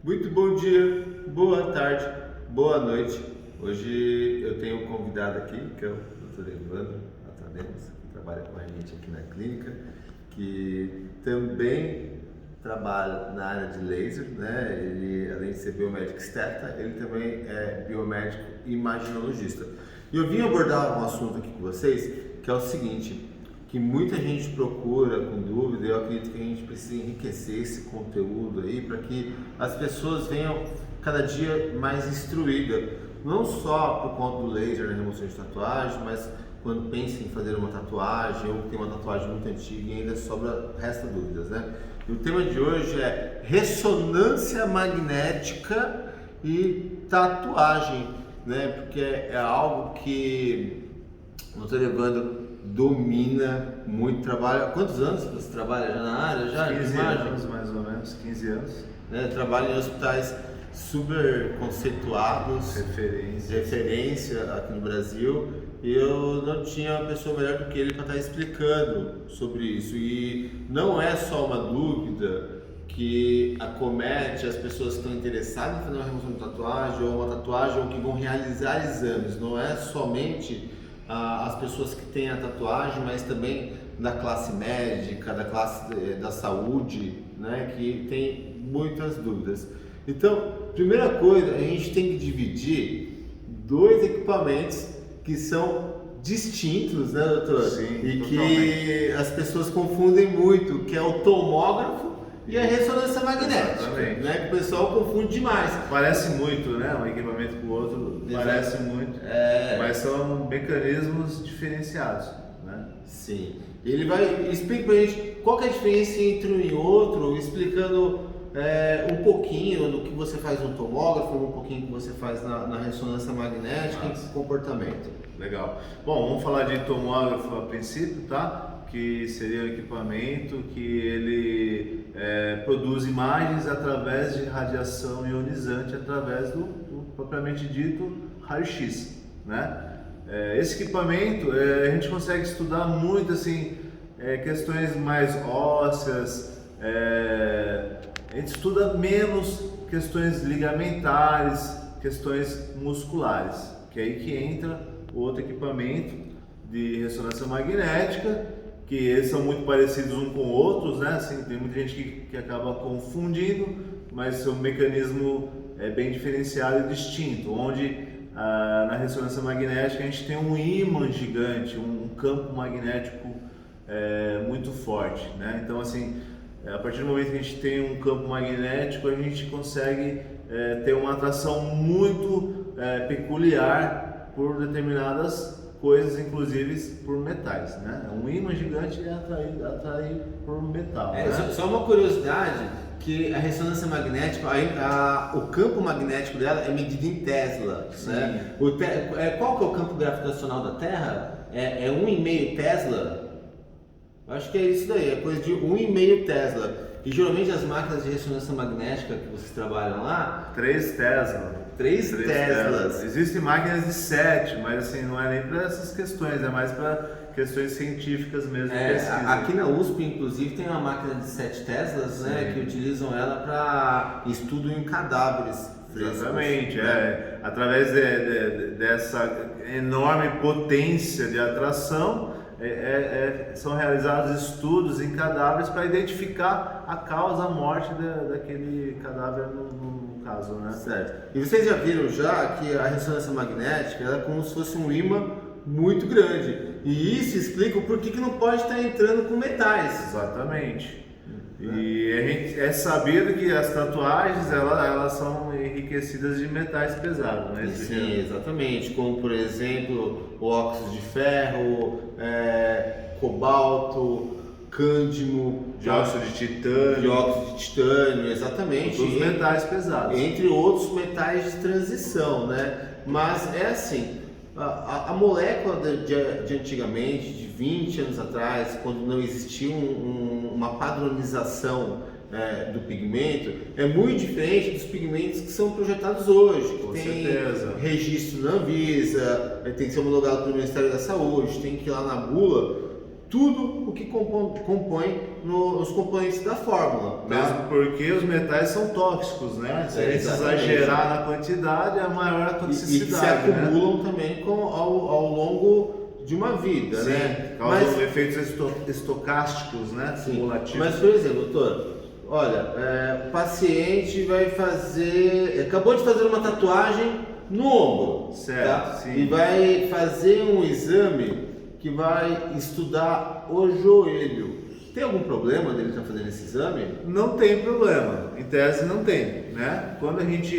Muito bom dia, boa tarde, boa noite. Hoje eu tenho um convidado aqui, que é o Dr. Evandro Atanemos, que trabalha com a gente aqui na clínica, que também trabalha na área de laser, né? Ele, além de ser biomédico esteta, ele também é biomédico imaginologista. E eu vim abordar um assunto aqui com vocês, que é o seguinte, que muita gente procura com dúvida, eu acredito que a gente precisa enriquecer esse conteúdo aí para que as pessoas venham cada dia mais instruídas, não só por conta do laser na remoção de tatuagem, mas quando pensa em fazer uma tatuagem ou tem uma tatuagem muito antiga e ainda resta dúvidas, né? E o tema de hoje é ressonância magnética e tatuagem, né? Porque é algo que o Dr. Evandro domina muito, trabalha. Quantos anos você trabalha já na área? Já 15 anos, mais ou menos, 15 anos. Né? Trabalha em hospitais super conceituados, referência aqui no Brasil, e eu não tinha uma pessoa melhor do que ele para estar explicando sobre isso. E não é só uma dúvida que acomete as pessoas que estão interessadas em fazer uma remoção de tatuagem ou uma tatuagem ou que vão realizar exames, não é somente as pessoas que têm a tatuagem, mas também da classe médica, da classe da saúde, né, que tem muitas dúvidas. Então, primeira coisa, a gente tem que dividir dois equipamentos que são distintos, né, doutor? Sim, e totalmente. Que as pessoas confundem muito, que é o tomógrafo e a ressonância magnética, Exatamente. né? Que o pessoal confunde demais. Parece muito, né? Um equipamento com o outro, parece muito, mas são mecanismos diferenciados, né? Sim. Ele vai explica pra gente qual que é a diferença entre um e outro, explicando um pouquinho do que você faz no tomógrafo, um pouquinho do que você faz na ressonância magnética e comportamento. Legal. Bom, vamos falar de tomógrafo a princípio, tá? Que seria um equipamento que ele produz imagens através de radiação ionizante, através do propriamente dito raio-x, né? Esse equipamento a gente consegue estudar muito assim questões mais ósseas, a gente estuda menos questões ligamentares, questões musculares, que é aí que entra o outro equipamento de ressonância magnética, que eles são muito parecidos um com outros, né? Assim, tem muita gente que acaba confundindo, mas o mecanismo é bem diferenciado e distinto, onde na ressonância magnética a gente tem um ímã gigante, um campo magnético muito forte, né? Então, assim, a partir do momento que a gente tem um campo magnético, a gente consegue ter uma atração muito peculiar por determinadas coisas, inclusive por metais, né? Um ímã gigante é atraído por metal. Né? Só uma curiosidade, que a ressonância magnética, o campo magnético dela é medido em Tesla, né? Qual que é o campo gravitacional da Terra? É 1,5 Tesla? Acho que é isso daí, é coisa de 1,5 Tesla. E geralmente as máquinas de ressonância magnética que vocês trabalham lá... 3 Tesla. 3 Teslas. Existem máquinas de 7, mas assim, não é nem para essas questões, é mais para questões científicas mesmo. Aqui na USP, inclusive, tem uma máquina de 7 Teslas, né, que utilizam ela para estudo em cadáveres frescos. Exatamente, através dessa enorme potência de atração, são realizados estudos em cadáveres para identificar a causa, a morte daquele cadáver no caso, né? Certo. E vocês já viram que a ressonância magnética é como se fosse um ímã muito grande. E isso explica o porquê que não pode estar entrando com metais. Exatamente. E é sabido que as tatuagens elas são enriquecidas de metais pesados, né? Sim, exatamente. Como, por exemplo, o óxido de ferro, cobalto, cândimo, dióxido de titânio, exatamente. Os metais pesados. Entre outros metais de transição, né? Mas é assim, a molécula de antigamente, de 20 anos atrás, quando não existia uma padronização do pigmento, é muito diferente dos pigmentos que são projetados hoje, que tem registro na Anvisa, tem que ser homologado pelo Ministério da Saúde, tem que ir lá na bula, tudo o que compõe os componentes da fórmula. Tá? Mesmo porque os metais são tóxicos, né? Se a gente exagerar na quantidade, é maior a toxicidade. E que se acumulam também ao longo de uma vida, sim, né? Causam efeitos estocásticos, né? Cumulativos. Mas, por exemplo, doutor, olha, o paciente acabou de fazer uma tatuagem no ombro, certo? Tá? Sim. E vai fazer um exame que vai estudar o joelho. Tem algum problema dele estar fazendo esse exame? Não tem problema, em tese não tem, né? Quando a gente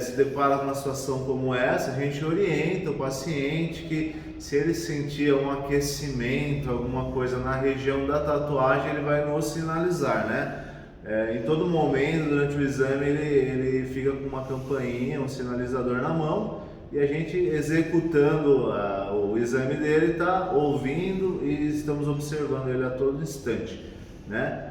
se depara com uma situação como essa, a gente orienta o paciente que se ele sentir um aquecimento, alguma coisa na região da tatuagem, ele vai nos sinalizar, né? Em todo momento, durante o exame, ele fica com uma campainha, um sinalizador na mão, e a gente executando o exame dele está ouvindo e estamos observando ele a todo instante, né?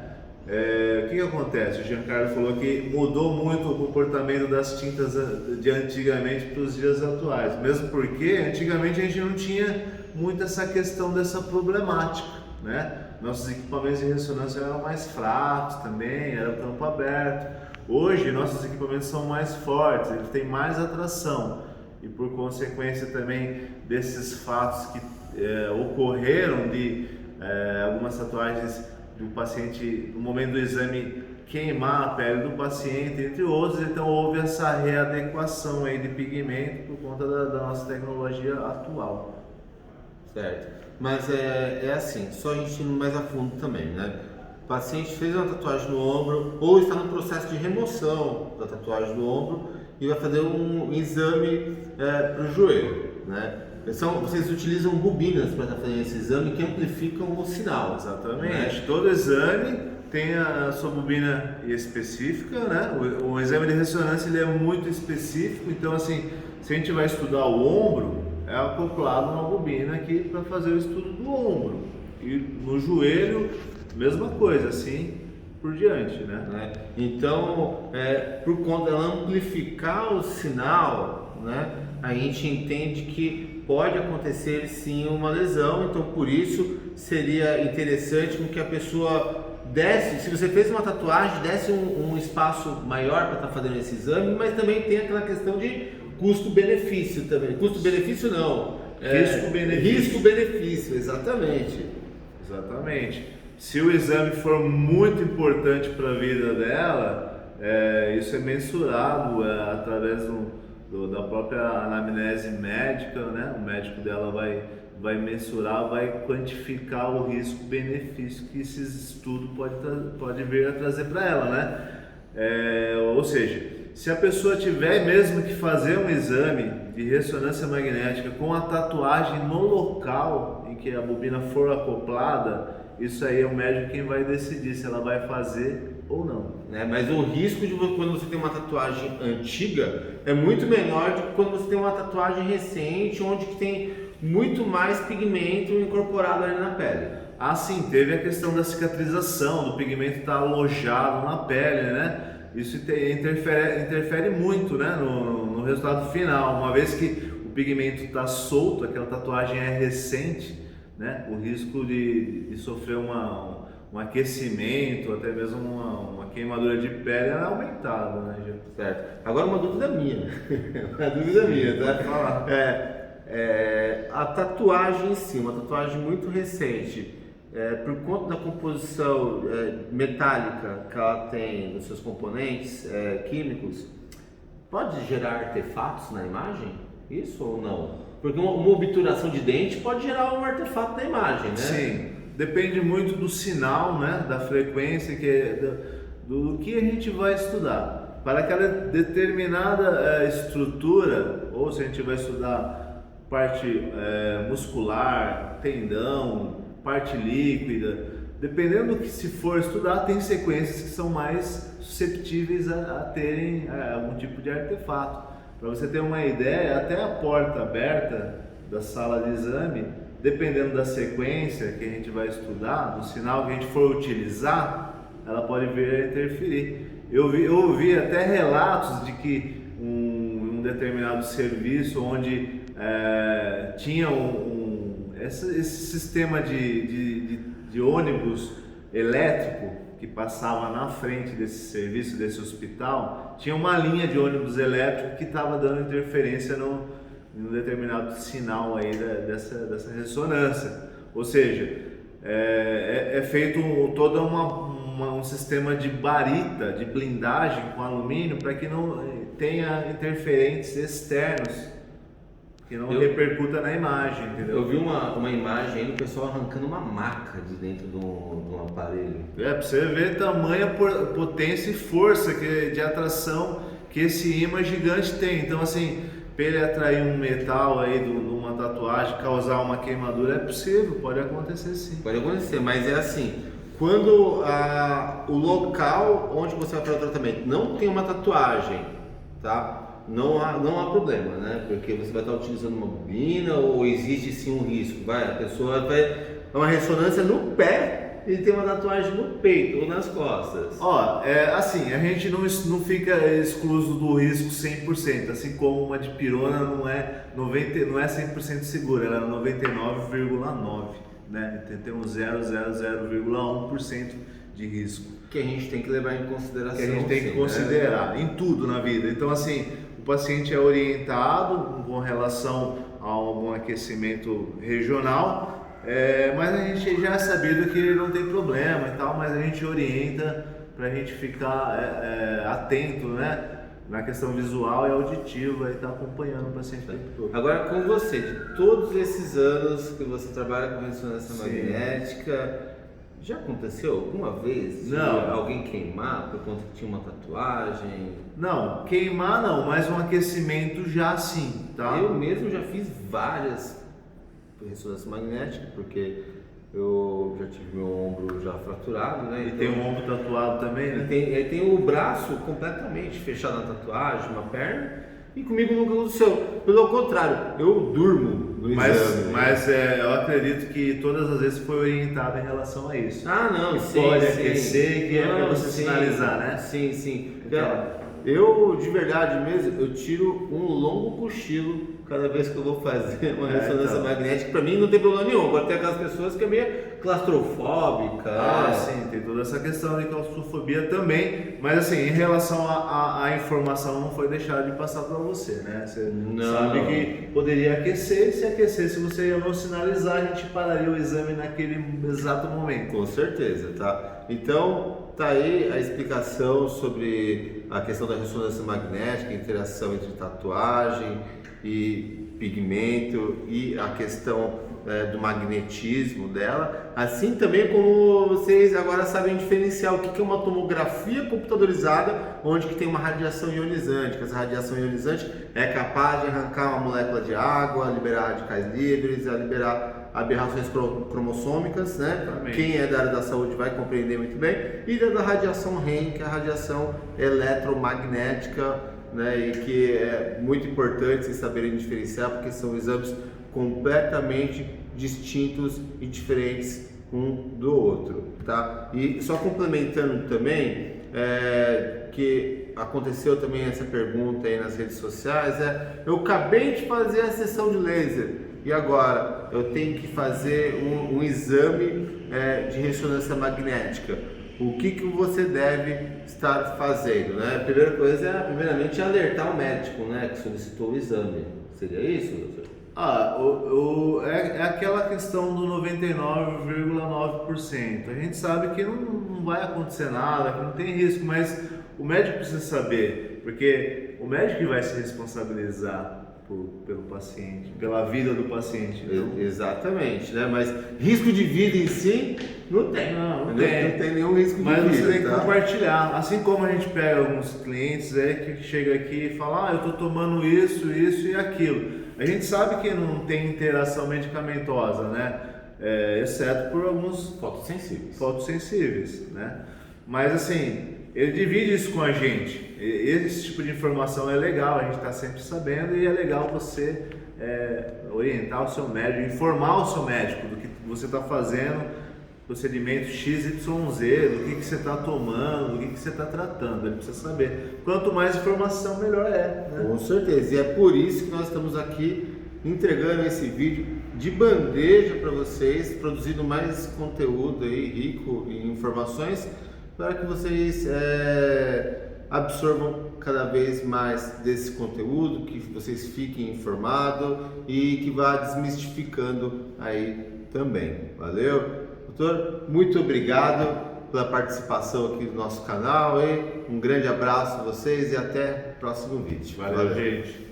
O que acontece? O Giancarlo falou que mudou muito o comportamento das tintas de antigamente para os dias atuais, mesmo porque antigamente a gente não tinha muito essa questão dessa problemática, né? Nossos equipamentos de ressonância eram mais fracos também, era campo aberto. Hoje nossos equipamentos são mais fortes, eles têm mais atração. E por consequência também desses fatos que ocorreram de algumas tatuagens do paciente no momento do exame queimar a pele do paciente, entre outros, então houve essa readequação aí de pigmento por conta da nossa tecnologia atual. Certo, mas é assim, só a gente ir mais a fundo também, né? O paciente fez uma tatuagem no ombro ou está no processo de remoção da tatuagem do ombro e vai fazer um exame para o joelho, né? Vocês utilizam bobinas para fazer esse exame que amplificam o sinal. Exatamente. Né? Todo exame tem a sua bobina específica, né? O exame de ressonância ele é muito específico, então assim, se a gente vai estudar o ombro, é acoplado uma bobina aqui para fazer o estudo do ombro. E no joelho, mesma coisa, assim por diante, né? Então, por conta dela amplificar o sinal, né, a gente entende que pode acontecer sim uma lesão, então por isso seria interessante que a pessoa desse, se você fez uma tatuagem, desse um espaço maior para estar fazendo esse exame, mas também tem aquela questão de custo-benefício também. Custo-benefício não. Risco-benefício. Risco-benefício, exatamente. Exatamente. Se o exame for muito importante para a vida dela, isso é mensurado através da própria anamnese médica, né? O médico dela vai mensurar, vai quantificar o risco-benefício que esse estudo pode vir a trazer para ela, né? Ou seja, se a pessoa tiver mesmo que fazer um exame de ressonância magnética com a tatuagem no local em que a bobina for acoplada, isso aí é o médico quem vai decidir se ela vai fazer ou não. Mas o risco de quando você tem uma tatuagem antiga é muito menor do que quando você tem uma tatuagem recente, onde tem muito mais pigmento incorporado ali na pele. Ah, sim, teve a questão da cicatrização, do pigmento estar alojado na pele, né? Isso interfere muito, né, no resultado final, uma vez que o pigmento está solto, aquela tatuagem é recente, né? O risco de sofrer um aquecimento, até mesmo uma queimadura de pele é aumentado, né? Certo. Agora uma dúvida minha, uma dúvida minha, tá? A tatuagem em si, uma tatuagem muito recente, por conta da composição metálica que ela tem nos seus componentes químicos, pode gerar artefatos na imagem? Isso ou não? Porque uma obturação de dente pode gerar um artefato na imagem, né? Sim, depende muito do sinal, né? Da frequência, do que a gente vai estudar. Para aquela determinada estrutura, ou se a gente vai estudar parte muscular, tendão, parte líquida, dependendo do que se for estudar, tem sequências que são mais susceptíveis a terem algum tipo de artefato. Para você ter uma ideia, até a porta aberta da sala de exame, dependendo da sequência que a gente vai estudar, do sinal que a gente for utilizar, ela pode vir a interferir. Eu ouvi até relatos de que um determinado serviço onde tinha esse sistema de ônibus elétrico que passava na frente desse serviço, desse hospital, tinha uma linha de ônibus elétrico que estava dando interferência num determinado sinal aí dessa ressonância. Ou seja, é feito todo um sistema de barita, de blindagem com alumínio para que não tenha interferentes externos, que não repercuta na imagem, entendeu? Eu vi uma imagem aí do pessoal arrancando uma maca de dentro de um aparelho. Pra você ver tamanha potência e força de atração que esse imã gigante tem. Então, assim, para ele atrair um metal aí de uma tatuagem, causar uma queimadura, é possível, pode acontecer sim. Pode acontecer, mas é assim, quando o local onde você vai fazer o tratamento não tem uma tatuagem, tá? Não há problema, né? Porque você vai estar utilizando uma bobina ou existe sim um risco. A pessoa vai uma ressonância no pé e tem uma tatuagem no peito ou nas costas. Assim, a gente não fica excluso do risco 100%, assim como uma dipirona não é 100% segura, ela é 99,9%, né? Tem um 0,1% de risco. Que a gente tem que levar em consideração. Que a gente tem que considerar em tudo na vida. Então, assim, o paciente é orientado com relação a algum aquecimento regional, mas a gente já é sabido que não tem problema e tal, mas a gente orienta para a gente ficar atento, né, na questão visual e auditiva e estar acompanhando o paciente o tempo todo. Agora, com você, de todos esses anos que você trabalha com ressonância magnética, já aconteceu alguma vez alguém queimar por conta que tinha uma tatuagem? Não, queimar não, mas um aquecimento já sim, tá? Eu mesmo já fiz várias ressonância magnética, porque eu já tive meu ombro já fraturado, né? E tem um ombro tatuado também, né? Ele tem o braço completamente fechado na tatuagem, uma perna. E comigo nunca aconteceu. Pelo contrário, eu durmo no exame. Mas eu acredito que todas as vezes foi orientado em relação a isso. Não, sim. Pode aquecer, que é para você sinalizar, né? Sim. Então, eu, de verdade mesmo, eu tiro um longo cochilo cada vez que eu vou fazer uma ressonância magnética. Pra mim não tem problema nenhum. Agora tem aquelas pessoas que é meio claustrofóbica. Sim, tem toda essa questão de claustrofobia também. Mas assim, em relação à informação, não foi deixado de passar para você, né? Você sabe que poderia aquecer. Se aquecesse, você ia não sinalizar, a gente pararia o exame naquele exato momento. Com certeza, tá? Então, tá aí a explicação sobre a questão da ressonância magnética, a interação entre tatuagem e pigmento e a questão do magnetismo dela, assim também como vocês agora sabem diferenciar o que é uma tomografia computadorizada, onde que tem uma radiação ionizante, que essa radiação ionizante é capaz de arrancar uma molécula de água, liberar radicais livres, liberar aberrações cromossômicas, né? Também. Quem é da área da saúde vai compreender muito bem, e da radiação REM, que é a radiação eletromagnética, né, e que é muito importante vocês saberem diferenciar, porque são exames completamente distintos e diferentes um do outro, tá? E só complementando também, que aconteceu também essa pergunta aí nas redes sociais, eu acabei de fazer a sessão de laser e agora eu tenho que fazer um exame de ressonância magnética. O que você deve estar fazendo, né? A primeira coisa primeiramente, alertar o médico, né, que solicitou o exame. Seria isso, doutor? É aquela questão do 99,9%. A gente sabe que não vai acontecer nada, que não tem risco, mas o médico precisa saber, porque o médico que vai se responsabilizar pelo paciente, pela vida do paciente. Exatamente, né? Mas risco de vida em si não tem. Não tem nenhum risco de vida. Mas você tem que compartilhar. Assim como a gente pega alguns clientes que chega aqui e fala, eu estou tomando isso e aquilo. A gente sabe que não tem interação medicamentosa, né? Exceto por alguns fotossensíveis, né? Mas assim, ele divide isso com a gente. Esse tipo de informação é legal, a gente está sempre sabendo, e é legal você orientar o seu médico, informar o seu médico do que você está fazendo, procedimento XYZ, do que você está tomando, do que você está tratando. Ele precisa saber. Quanto mais informação, melhor né? Com certeza, e é por isso que nós estamos aqui entregando esse vídeo de bandeja para vocês, produzindo mais conteúdo aí rico em informações para que vocês absorvam cada vez mais desse conteúdo, que vocês fiquem informados e que vá desmistificando aí também. Valeu? Doutor, muito obrigado pela participação aqui do nosso canal. Um grande abraço a vocês e até o próximo vídeo. Valeu, gente.